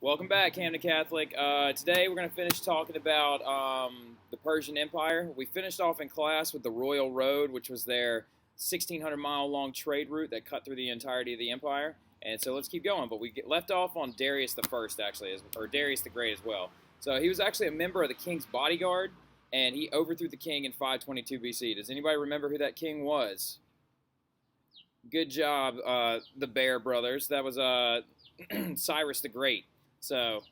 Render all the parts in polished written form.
Welcome back, Camden Catholic. Today we're going to finish talking about the Persian Empire. We finished off in class with the Royal Road, which was their 1,600-mile long trade route that cut through the entirety of the empire. And so let's keep going. But we left off on Darius the First, actually, or Darius the Great as well. So he was actually a member of the king's bodyguard, and he overthrew the king in 522 BC. Does anybody remember who that king was? Good job, the Bear brothers. That was Cyrus the Great. So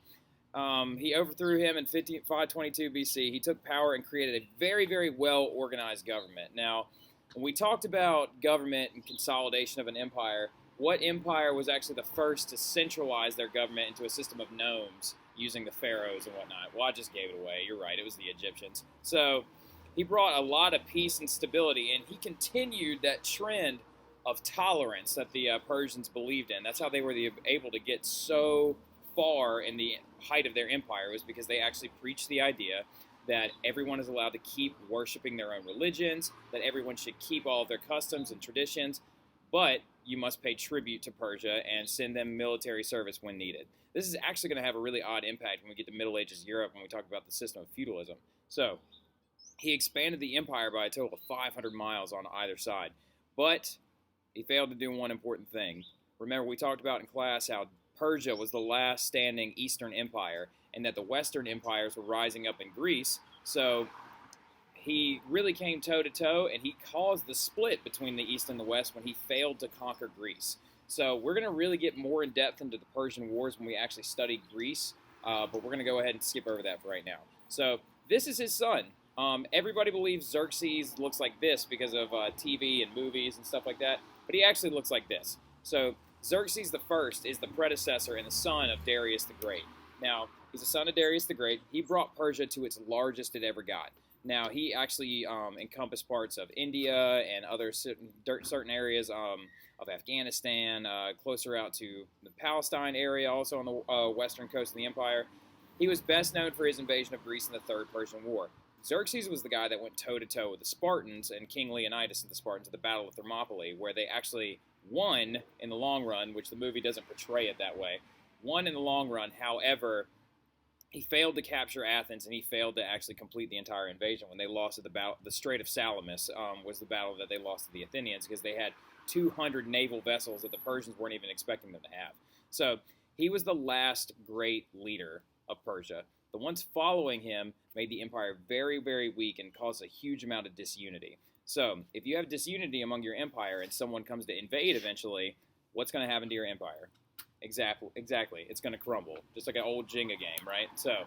he overthrew him in 522 BC. He took power and created a very, very well-organized government. Now, when we talked about government and consolidation of an empire, what empire was actually the first to centralize their government into a system of nomes using the pharaohs and whatnot? Well, I just gave it away. You're right. It was the Egyptians. So he brought a lot of peace and stability, and he continued that trend of tolerance that the Persians believed in. That's how they were able to get so far in the height of their empire, was because they actually preached the idea that everyone is allowed to keep worshiping their own religions, that everyone should keep all of their customs and traditions, but you must pay tribute to Persia and send them military service when needed. This is actually going to have a really odd impact when we get to Middle Ages Europe, when we talk about the system of feudalism. So he expanded the empire by a total of 500 miles on either side, but he failed to do one important thing. Remember, we talked about in class how Persia was the last standing Eastern empire, and that the Western empires were rising up in Greece. So he really came toe-to-toe, and he caused the split between the East and the West when he failed to conquer Greece. So we're going to really get more in depth into the Persian Wars when we actually study Greece, but we're going to go ahead and skip over that for right now. So this is his son. Everybody believes Xerxes looks like this because of TV and movies and stuff like that, but he actually looks like this. So Xerxes the First is the predecessor and the son of Darius the Great. Now, he's the son of Darius the Great. He brought Persia to its largest it ever got. Now, he actually encompassed parts of India and other certain areas of Afghanistan, closer out to the Palestine area, also on the western coast of the empire. He was best known for his invasion of Greece in the Third Persian War. Xerxes was the guy that went toe-to-toe with the Spartans and King Leonidas and the Spartans at the Battle of Thermopylae, where they actually won in the long run, which the movie doesn't portray it that way. Won in the long run. However, he failed to capture Athens, and he failed to actually complete the entire invasion. When they lost at the Strait of Salamis was the battle that they lost to the Athenians, because they had 200 naval vessels that the Persians weren't even expecting them to have. So he was the last great leader of Persia. The ones following him made the empire very, very weak and caused a huge amount of disunity. So if you have disunity among your empire and someone comes to invade eventually, what's going to happen to your empire? Exactly. It's going to crumble, just like an old Jenga game, right? So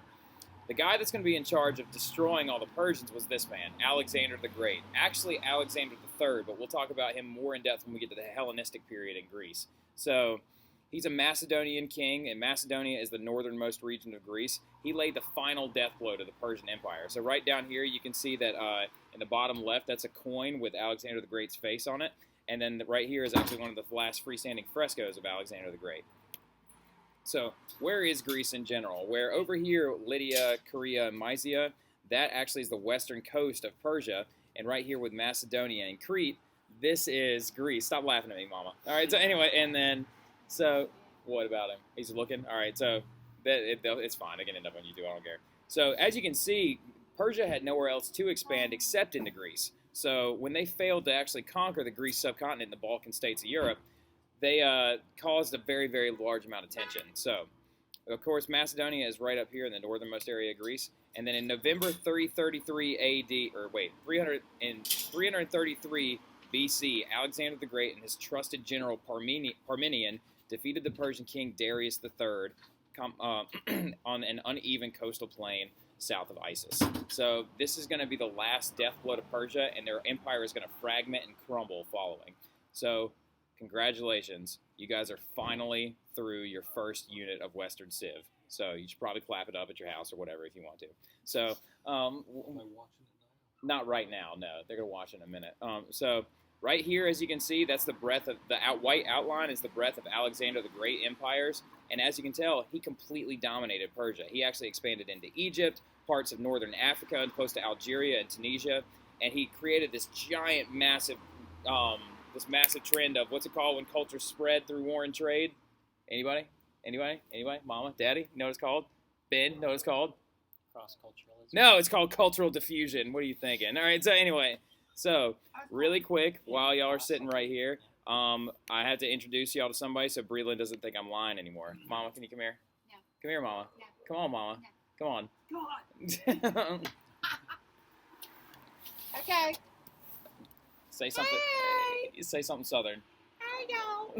the guy that's going to be in charge of destroying all the Persians was this man, Alexander the Great. Actually, Alexander the Third, but we'll talk about him more in depth when we get to the Hellenistic period in Greece. So he's a Macedonian king, and Macedonia is the northernmost region of Greece. He laid the final death blow to the Persian Empire. So right down here, you can see that in the bottom left, that's a coin with Alexander the Great's face on it. And then right here is actually one of the last freestanding frescoes of Alexander the Great. So where is Greece in general? Where over here, Lydia, Korea, and Mysia, that actually is the western coast of Persia. And right here with Macedonia and Crete, this is Greece. Stop laughing at me, mama. All right, so anyway, and then, so what about him? He's looking? All right, so it's fine. I can end up on YouTube. I don't care. So as you can see, Persia had nowhere else to expand except into Greece. So when they failed to actually conquer the Greece subcontinent and the Balkan states of Europe, they caused a very, very large amount of tension. So, of course, Macedonia is right up here in the northernmost area of Greece. And then in November 333 AD, or wait, 333 BC, Alexander the Great and his trusted general Parmenion defeated the Persian king Darius III on an uneven coastal plain south of Isis. So this is going to be the last death blow to Persia, and their empire is going to fragment and crumble following. So congratulations, you guys are finally through your first unit of Western Civ. So you should probably clap it up at your house or whatever if you want to. So not right now, no. They're going to watch in a minute. So right here, as you can see, that's the breadth of the white outline is the breadth of Alexander the Great empires. And as you can tell, he completely dominated Persia. He actually expanded into Egypt, parts of northern Africa, and close to Algeria and Tunisia. And he created this giant, massive trend of, what's it called when cultures spread through war and trade? Anybody? Anybody? Mama? Daddy? Know what it's called? Ben? Know what it's called? Cross-culturalism. No, it's called cultural diffusion. What are you thinking? All right, so anyway, so really quick, while y'all are sitting right here, I have to introduce y'all to somebody so Breland doesn't think I'm lying anymore. Mama, can you come here? No. Come here, Mama. No. Come on, Mama. No. Come on. Come on. Okay. Say something. Say something Southern. Hi, y'all.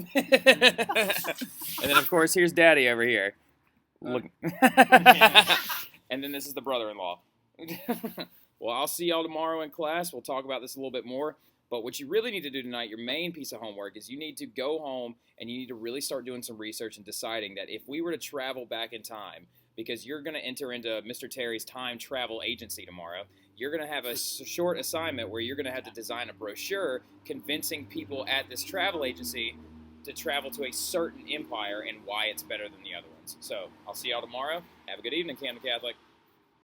And then, of course, here's Daddy over here. Look. And then this is the brother-in-law. Well, I'll see y'all tomorrow in class. We'll talk about this a little bit more. But what you really need to do tonight, your main piece of homework, is you need to go home and you need to really start doing some research and deciding that if we were to travel back in time, because you're going to enter into Mr. Terry's time travel agency tomorrow, you're going to have a short assignment where you're going to have to design a brochure convincing people at this travel agency to travel to a certain empire and why it's better than the other ones. So I'll see y'all tomorrow. Have a good evening, Camden Catholic.